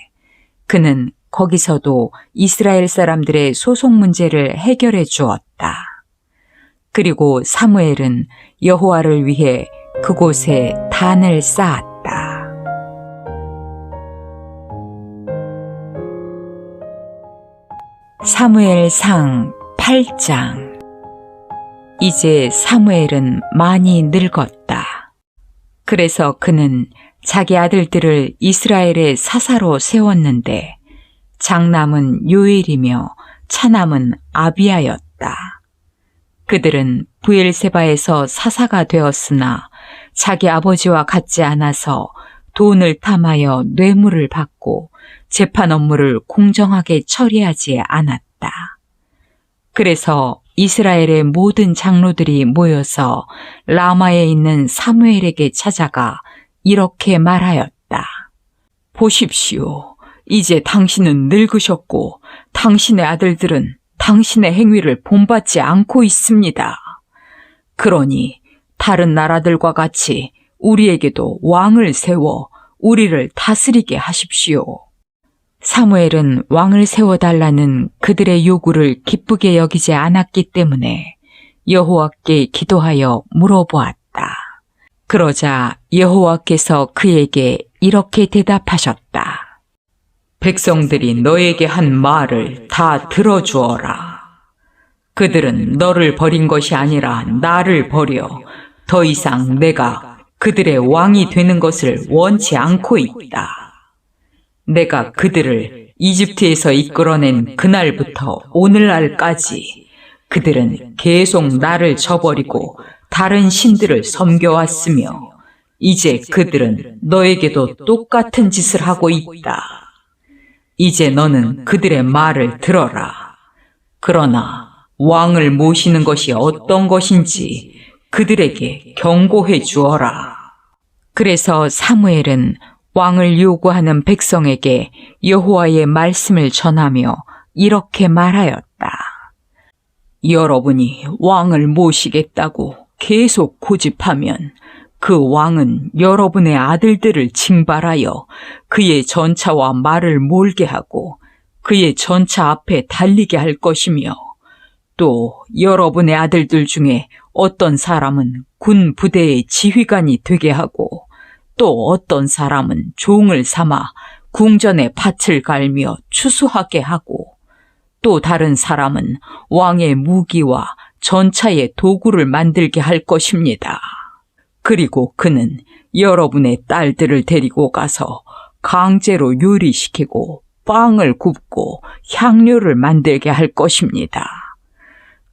그는 거기서도 이스라엘 사람들의 소송 문제를 해결해 주었다. 그리고 사무엘은 여호와를 위해 그곳에 단을 쌓았다. 사무엘상 8장. 이제 사무엘은 많이 늙었다. 그래서 그는 자기 아들들을 이스라엘의 사사로 세웠는데 장남은 요엘이며 차남은 아비야였다. 그들은 브엘세바에서 사사가 되었으나 자기 아버지와 같지 않아서 돈을 탐하여 뇌물을 받고 재판 업무를 공정하게 처리하지 않았다. 그래서 이스라엘의 모든 장로들이 모여서 라마에 있는 사무엘에게 찾아가 이렇게 말하였다. 보십시오. 이제 당신은 늙으셨고 당신의 아들들은 당신의 행위를 본받지 않고 있습니다. 그러니 다른 나라들과 같이 우리에게도 왕을 세워 우리를 다스리게 하십시오. 사무엘은 왕을 세워달라는 그들의 요구를 기쁘게 여기지 않았기 때문에 여호와께 기도하여 물어보았다. 그러자 여호와께서 그에게 이렇게 대답하셨다. 백성들이 너에게 한 말을 다 들어주어라. 그들은 너를 버린 것이 아니라 나를 버려 더 이상 내가 그들의 왕이 되는 것을 원치 않고 있다. 내가 그들을 이집트에서 이끌어낸 그날부터 오늘날까지 그들은 계속 나를 저버리고 다른 신들을 섬겨왔으며 이제 그들은 너에게도 똑같은 짓을 하고 있다. 이제 너는 그들의 말을 들어라. 그러나 왕을 모시는 것이 어떤 것인지 그들에게 경고해 주어라. 그래서 사무엘은 왕을 요구하는 백성에게 여호와의 말씀을 전하며 이렇게 말하였다. 여러분이 왕을 모시겠다고 계속 고집하면 그 왕은 여러분의 아들들을 징발하여 그의 전차와 말을 몰게 하고 그의 전차 앞에 달리게 할 것이며 또 여러분의 아들들 중에 어떤 사람은 군 부대의 지휘관이 되게 하고 또 어떤 사람은 종을 삼아 궁전에 밭을 갈며 추수하게 하고 또 다른 사람은 왕의 무기와 전차의 도구를 만들게 할 것입니다. 그리고 그는 여러분의 딸들을 데리고 가서 강제로 요리시키고 빵을 굽고 향료를 만들게 할 것입니다.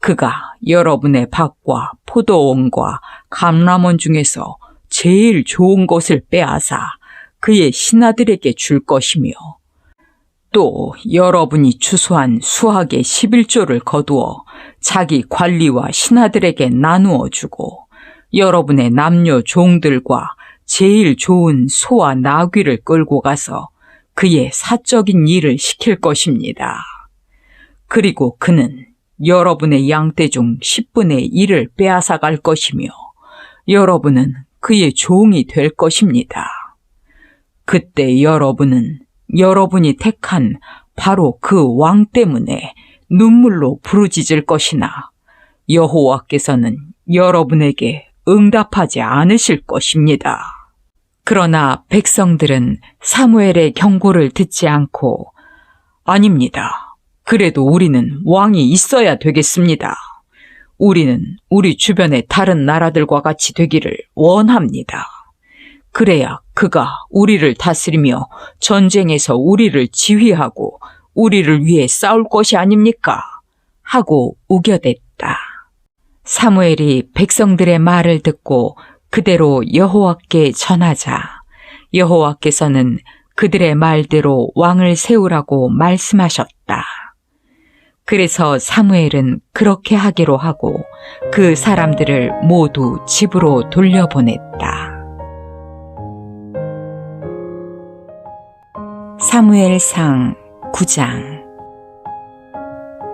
그가 여러분의 밭과 포도원과 감람원 중에서 제일 좋은 것을 빼앗아 그의 신하들에게 줄 것이며 또 여러분이 추수한 수확의 11조를 거두어 자기 관리와 신하들에게 나누어 주고 여러분의 남녀 종들과 제일 좋은 소와 나귀를 끌고 가서 그의 사적인 일을 시킬 것입니다. 그리고 그는 여러분의 양떼 중 10분의 1을 빼앗아 갈 것이며 여러분은 그의 종이 될 것입니다. 그때 여러분은 여러분이 택한 바로 그 왕 때문에 눈물로 부르짖을 것이나 여호와께서는 여러분에게 응답하지 않으실 것입니다. 그러나 백성들은 사무엘의 경고를 듣지 않고 아닙니다. 그래도 우리는 왕이 있어야 되겠습니다. 우리는 우리 주변의 다른 나라들과 같이 되기를 원합니다. 그래야 그가 우리를 다스리며 전쟁에서 우리를 지휘하고 우리를 위해 싸울 것이 아닙니까? 하고 우겨댔다. 사무엘이 백성들의 말을 듣고 그대로 여호와께 전하자 여호와께서는 그들의 말대로 왕을 세우라고 말씀하셨다. 그래서 사무엘은 그렇게 하기로 하고 그 사람들을 모두 집으로 돌려보냈다. 사무엘상 9장.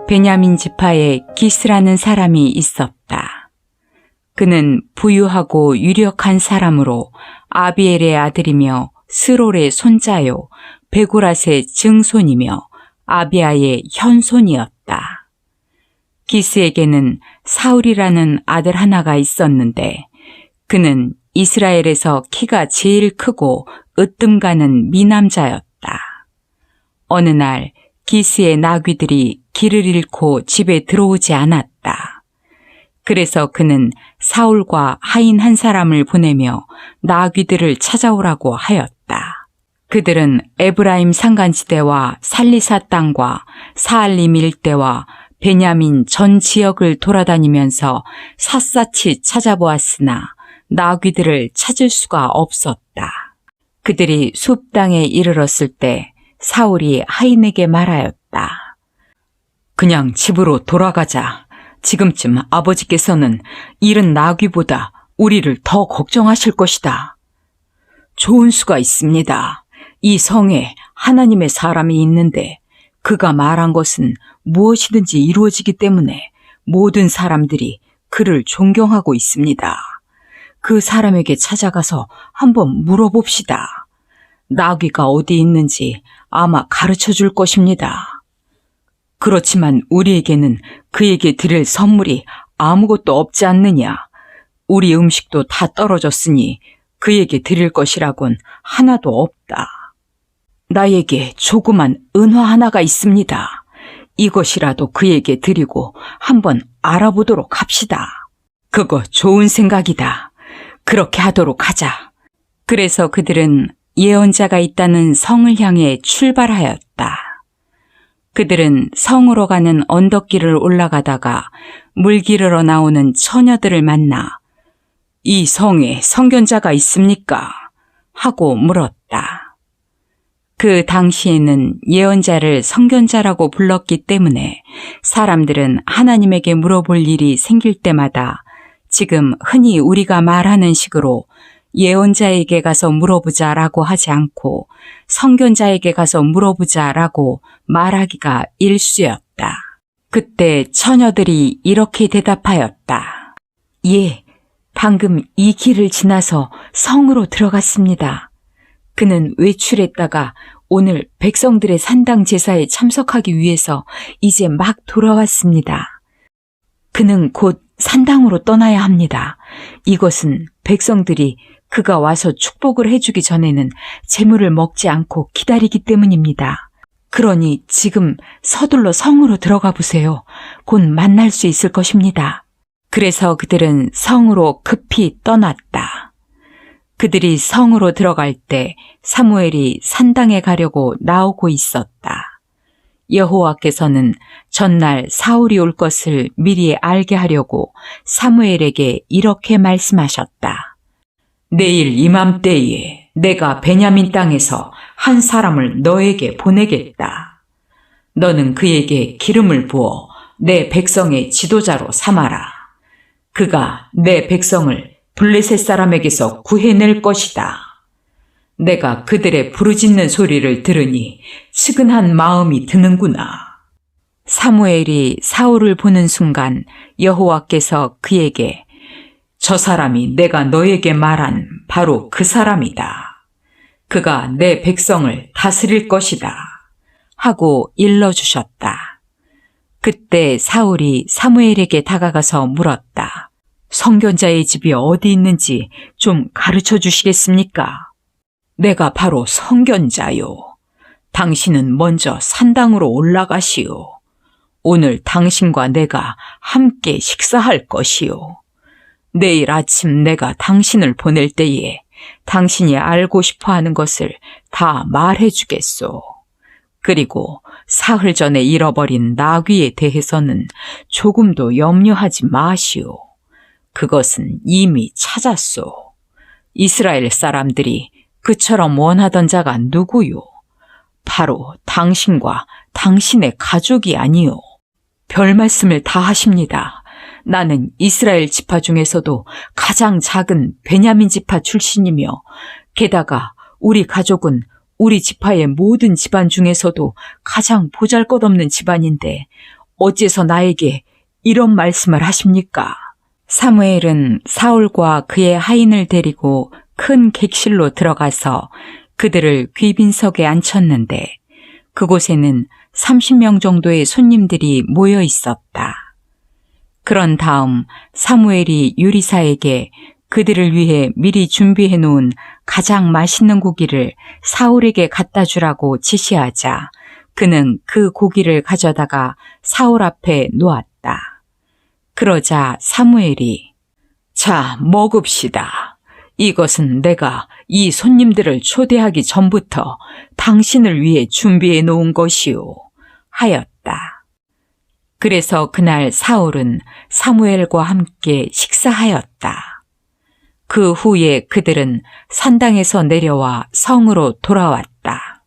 베냐민 지파에 기스라는 사람이 있었다. 그는 부유하고 유력한 사람으로 아비엘의 아들이며 스롤의 손자요 베고랏의 증손이며 아비아의 현손이었다. 기스에게는 사울이라는 아들 하나가 있었는데 그는 이스라엘에서 키가 제일 크고 으뜸가는 미남자였다. 어느 날 기스의 나귀들이 길을 잃고 집에 들어오지 않았다. 그래서 그는 사울과 하인 한 사람을 보내며 나귀들을 찾아오라고 하였다. 그들은 에브라임 산간지대와 살리사 땅과 사알림 일대와 베냐민 전 지역을 돌아다니면서 샅샅이 찾아보았으나 나귀들을 찾을 수가 없었다. 그들이 숲 땅에 이르렀을 때 사울이 하인에게 말하였다. 그냥 집으로 돌아가자. 지금쯤 아버지께서는 잃은 나귀보다 우리를 더 걱정하실 것이다. 좋은 수가 있습니다. 이 성에 하나님의 사람이 있는데 그가 말한 것은 무엇이든지 이루어지기 때문에 모든 사람들이 그를 존경하고 있습니다. 그 사람에게 찾아가서 한번 물어봅시다. 나귀가 어디 있는지 아마 가르쳐 줄 것입니다. 그렇지만 우리에게는 그에게 드릴 선물이 아무것도 없지 않느냐. 우리 음식도 다 떨어졌으니 그에게 드릴 것이라곤 하나도 없다. 나에게 조그만 은화 하나가 있습니다. 이것이라도 그에게 드리고 한번 알아보도록 합시다. 그거 좋은 생각이다. 그렇게 하도록 하자. 그래서 그들은 예언자가 있다는 성을 향해 출발하였다. 그들은 성으로 가는 언덕길을 올라가다가 물 기르러 나오는 처녀들을 만나 이 성에 선견자가 있습니까? 하고 물었다. 그 당시에는 예언자를 선견자라고 불렀기 때문에 사람들은 하나님에게 물어볼 일이 생길 때마다 지금 흔히 우리가 말하는 식으로 예언자에게 가서 물어보자라고 하지 않고 선견자에게 가서 물어보자라고 말하기가 일쑤였다. 그때 처녀들이 이렇게 대답하였다. 예, 방금 이 길을 지나서 성으로 들어갔습니다. 그는 외출했다가 오늘 백성들의 산당 제사에 참석하기 위해서 이제 막 돌아왔습니다. 그는 곧 산당으로 떠나야 합니다. 이것은 백성들이 그가 와서 축복을 해주기 전에는 제물을 먹지 않고 기다리기 때문입니다. 그러니 지금 서둘러 성으로 들어가 보세요. 곧 만날 수 있을 것입니다. 그래서 그들은 성으로 급히 떠났다. 그들이 성으로 들어갈 때 사무엘이 산당에 가려고 나오고 있었다. 여호와께서는 전날 사울이 올 것을 미리 알게 하려고 사무엘에게 이렇게 말씀하셨다. 내일 이맘때에 내가 베냐민 땅에서 한 사람을 너에게 보내겠다. 너는 그에게 기름을 부어 내 백성의 지도자로 삼아라. 그가 내 백성을 블레셋 사람에게서 구해낼 것이다. 내가 그들의 부르짖는 소리를 들으니 측은한 마음이 드는구나. 사무엘이 사울을 보는 순간 여호와께서 그에게 저 사람이 내가 너에게 말한 바로 그 사람이다. 그가 내 백성을 다스릴 것이다. 하고 일러주셨다. 그때 사울이 사무엘에게 다가가서 물었다. 선견자의 집이 어디 있는지 좀 가르쳐 주시겠습니까? 내가 바로 선견자요. 당신은 먼저 산당으로 올라가시오. 오늘 당신과 내가 함께 식사할 것이오. 내일 아침 내가 당신을 보낼 때에 당신이 알고 싶어하는 것을 다 말해주겠소. 그리고 사흘 전에 잃어버린 나귀에 대해서는 조금도 염려하지 마시오. 그것은 이미 찾았소. 이스라엘 사람들이 그처럼 원하던 자가 누구요? 바로 당신과 당신의 가족이 아니요. 별 말씀을 다 하십니다. 나는 이스라엘 지파 중에서도 가장 작은 베냐민 지파 출신이며 게다가 우리 가족은 우리 지파의 모든 집안 중에서도 가장 보잘것없는 집안인데 어째서 나에게 이런 말씀을 하십니까? 사무엘은 사울과 그의 하인을 데리고 큰 객실로 들어가서 그들을 귀빈석에 앉혔는데 그곳에는 30명 정도의 손님들이 모여 있었다. 그런 다음 사무엘이 요리사에게 그들을 위해 미리 준비해 놓은 가장 맛있는 고기를 사울에게 갖다 주라고 지시하자 그는 그 고기를 가져다가 사울 앞에 놓았다. 그러자 사무엘이 자, 먹읍시다. 이것은 내가 이 손님들을 초대하기 전부터 당신을 위해 준비해 놓은 것이오. 하였다. 그래서 그날 사울은 사무엘과 함께 식사하였다. 그 후에 그들은 산당에서 내려와 성으로 돌아왔다.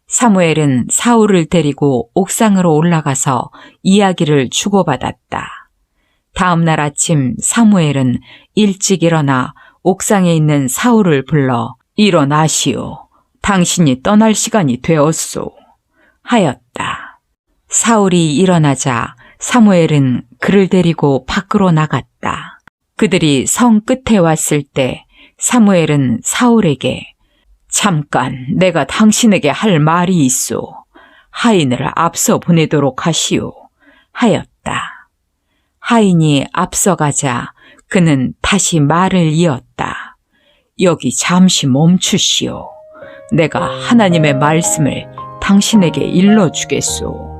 사무엘은 사울을 데리고 옥상으로 올라가서 이야기를 주고받았다. 다음 날 아침 사무엘은 일찍 일어나 옥상에 있는 사울을 불러 일어나시오. 당신이 떠날 시간이 되었소. 하였다. 사울이 일어나자 사무엘은 그를 데리고 밖으로 나갔다. 그들이 성 끝에 왔을 때 사무엘은 사울에게 잠깐 내가 당신에게 할 말이 있소. 하인을 앞서 보내도록 하시오. 하였다. 하인이 앞서가자 그는 다시 말을 이었다. 여기 잠시 멈추시오. 내가 하나님의 말씀을 당신에게 일러주겠소.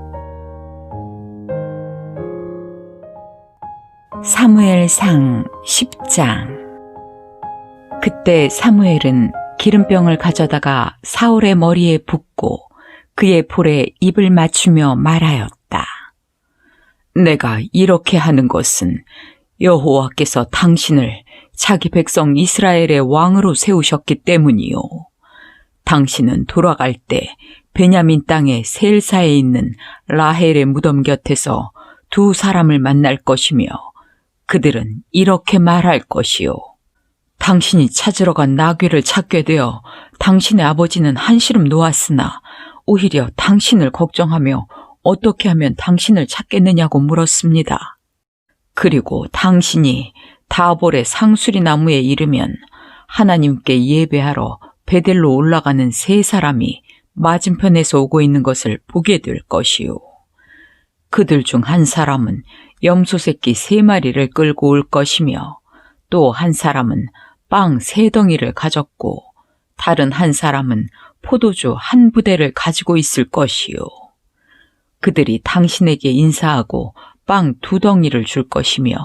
사무엘상 10장. 그때 사무엘은 기름병을 가져다가 사울의 머리에 붓고 그의 볼에 입을 맞추며 말하였다. 내가 이렇게 하는 것은 여호와께서 당신을 자기 백성 이스라엘의 왕으로 세우셨기 때문이요. 당신은 돌아갈 때 베냐민 땅의 셀사에 있는 라헬의 무덤 곁에서 두 사람을 만날 것이며 그들은 이렇게 말할 것이요. 당신이 찾으러 간 나귀를 찾게 되어 당신의 아버지는 한시름 놓았으나 오히려 당신을 걱정하며 어떻게 하면 당신을 찾겠느냐고 물었습니다. 그리고 당신이 다볼의 상수리 나무에 이르면 하나님께 예배하러 베델로 올라가는 세 사람이 맞은편에서 오고 있는 것을 보게 될 것이요. 그들 중 한 사람은 염소 새끼 3마리를 끌고 올 것이며 또 한 사람은 빵 3덩이를 가졌고 다른 한 사람은 포도주 1부대를 가지고 있을 것이요. 그들이 당신에게 인사하고 빵 2덩이를 줄 것이며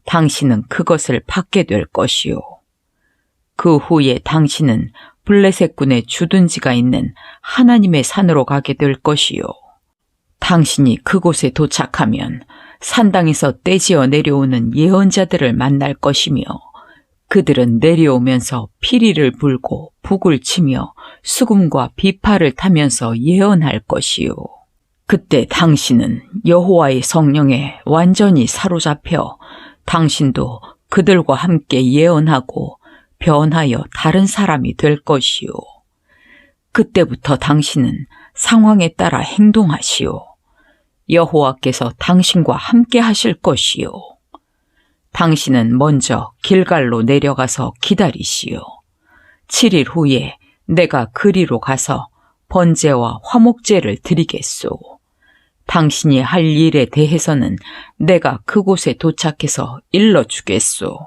당신은 그것을 받게 될 것이요. 그 후에 당신은 블레셋군의 주둔지가 있는 하나님의 산으로 가게 될 것이요. 당신이 그곳에 도착하면 산당에서 떼지어 내려오는 예언자들을 만날 것이며 그들은 내려오면서 피리를 불고 북을 치며 수금과 비파를 타면서 예언할 것이요. 그때 당신은 여호와의 성령에 완전히 사로잡혀 당신도 그들과 함께 예언하고 변하여 다른 사람이 될 것이요. 그때부터 당신은 상황에 따라 행동하시오. 여호와께서 당신과 함께 하실 것이요. 당신은 먼저 길갈로 내려가서 기다리시오. 7일 후에 내가 그리로 가서 번제와 화목제를 드리겠소. 당신이 할 일에 대해서는 내가 그곳에 도착해서 일러주겠소.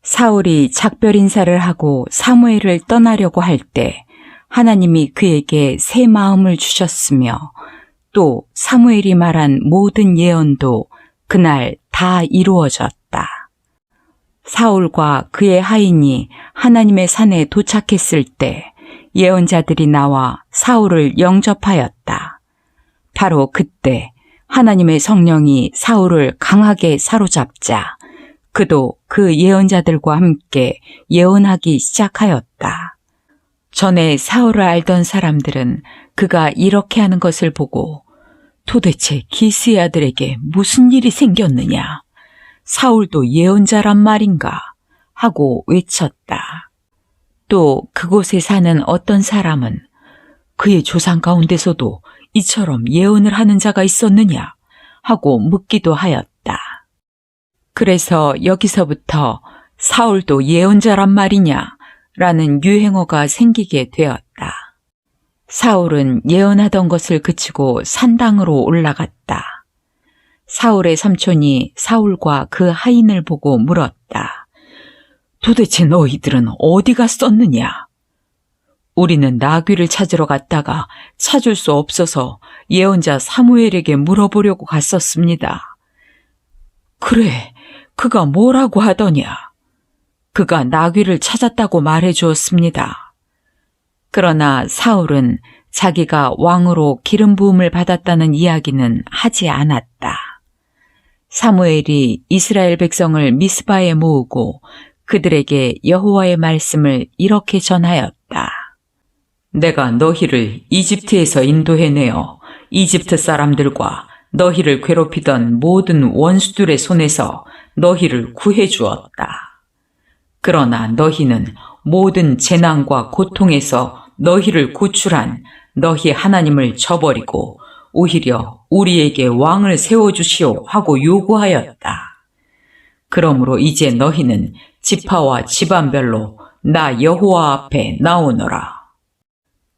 사울이 작별 인사를 하고 사무엘을 떠나려고 할 때 하나님이 그에게 새 마음을 주셨으며 또 사무엘이 말한 모든 예언도 그날 다 이루어졌다. 사울과 그의 하인이 하나님의 산에 도착했을 때 예언자들이 나와 사울을 영접하였다. 바로 그때 하나님의 성령이 사울을 강하게 사로잡자 그도 그 예언자들과 함께 예언하기 시작하였다. 전에 사울을 알던 사람들은 그가 이렇게 하는 것을 보고 도대체 기스의 아들에게 무슨 일이 생겼느냐? 사울도 예언자란 말인가? 하고 외쳤다. 또 그곳에 사는 어떤 사람은 그의 조상 가운데서도 이처럼 예언을 하는 자가 있었느냐? 하고 묻기도 하였다. 그래서 여기서부터 사울도 예언자란 말이냐? 라는 유행어가 생기게 되었다. 사울은 예언하던 것을 그치고 산당으로 올라갔다. 사울의 삼촌이 사울과 그 하인을 보고 물었다. 도대체 너희들은 어디 갔었느냐? 우리는 나귀를 찾으러 갔다가 찾을 수 없어서 예언자 사무엘에게 물어보려고 갔었습니다. 그래, 그가 뭐라고 하더냐? 그가 나귀를 찾았다고 말해 주었습니다. 그러나 사울은 자기가 왕으로 기름 부음을 받았다는 이야기는 하지 않았다. 사무엘이 이스라엘 백성을 미스바에 모으고 그들에게 여호와의 말씀을 이렇게 전하였다. 내가 너희를 이집트에서 인도해내어 이집트 사람들과 너희를 괴롭히던 모든 원수들의 손에서 너희를 구해주었다. 그러나 너희는 모든 재난과 고통에서 너희를 구출한 너희 하나님을 저버리고 오히려 우리에게 왕을 세워주시오 하고 요구하였다. 그러므로 이제 너희는 지파와 집안별로 나 여호와 앞에 나오너라.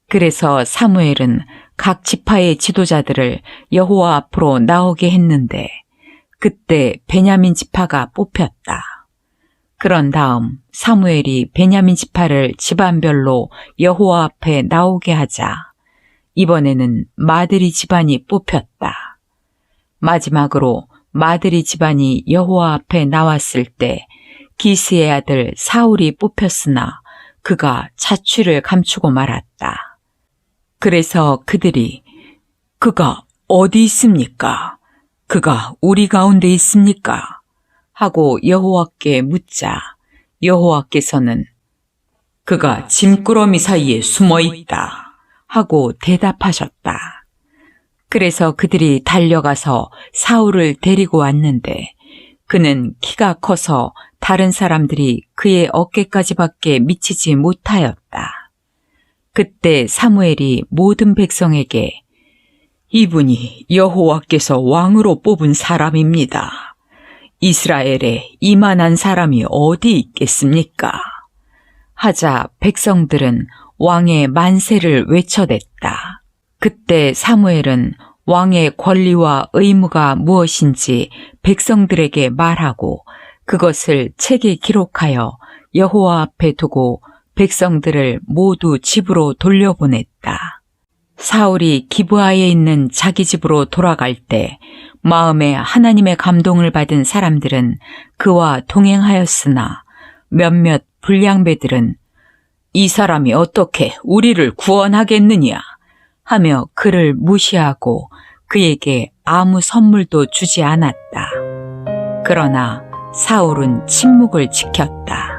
그래서 사무엘은 각 지파의 지도자들을 여호와 앞으로 나오게 했는데 그때 베냐민 지파가 뽑혔다. 그런 다음 사무엘이 베냐민 지파를 집안별로 여호와 앞에 나오게 하자 이번에는 마드리 집안이 뽑혔다. 마지막으로 마드리 집안이 여호와 앞에 나왔을 때 기스의 아들 사울이 뽑혔으나 그가 자취를 감추고 말았다. 그래서 그들이 그가 어디 있습니까? 그가 우리 가운데 있습니까? 하고 여호와께 묻자 여호와께서는 그가 짐꾸러미 사이에 숨어 있다 하고 대답하셨다. 그래서 그들이 달려가서 사울을 데리고 왔는데 그는 키가 커서 다른 사람들이 그의 어깨까지밖에 미치지 못하였다. 그때 사무엘이 모든 백성에게 이분이 여호와께서 왕으로 뽑은 사람입니다. 이스라엘에 이만한 사람이 어디 있겠습니까? 하자 백성들은 왕의 만세를 외쳐댔다. 그때 사무엘은 왕의 권리와 의무가 무엇인지 백성들에게 말하고 그것을 책에 기록하여 여호와 앞에 두고 백성들을 모두 집으로 돌려보냈다. 사울이 기브아에 있는 자기 집으로 돌아갈 때 마음에 하나님의 감동을 받은 사람들은 그와 동행하였으나 몇몇 불량배들은 이 사람이 어떻게 우리를 구원하겠느냐 하며 그를 무시하고 그에게 아무 선물도 주지 않았다. 그러나 사울은 침묵을 지켰다.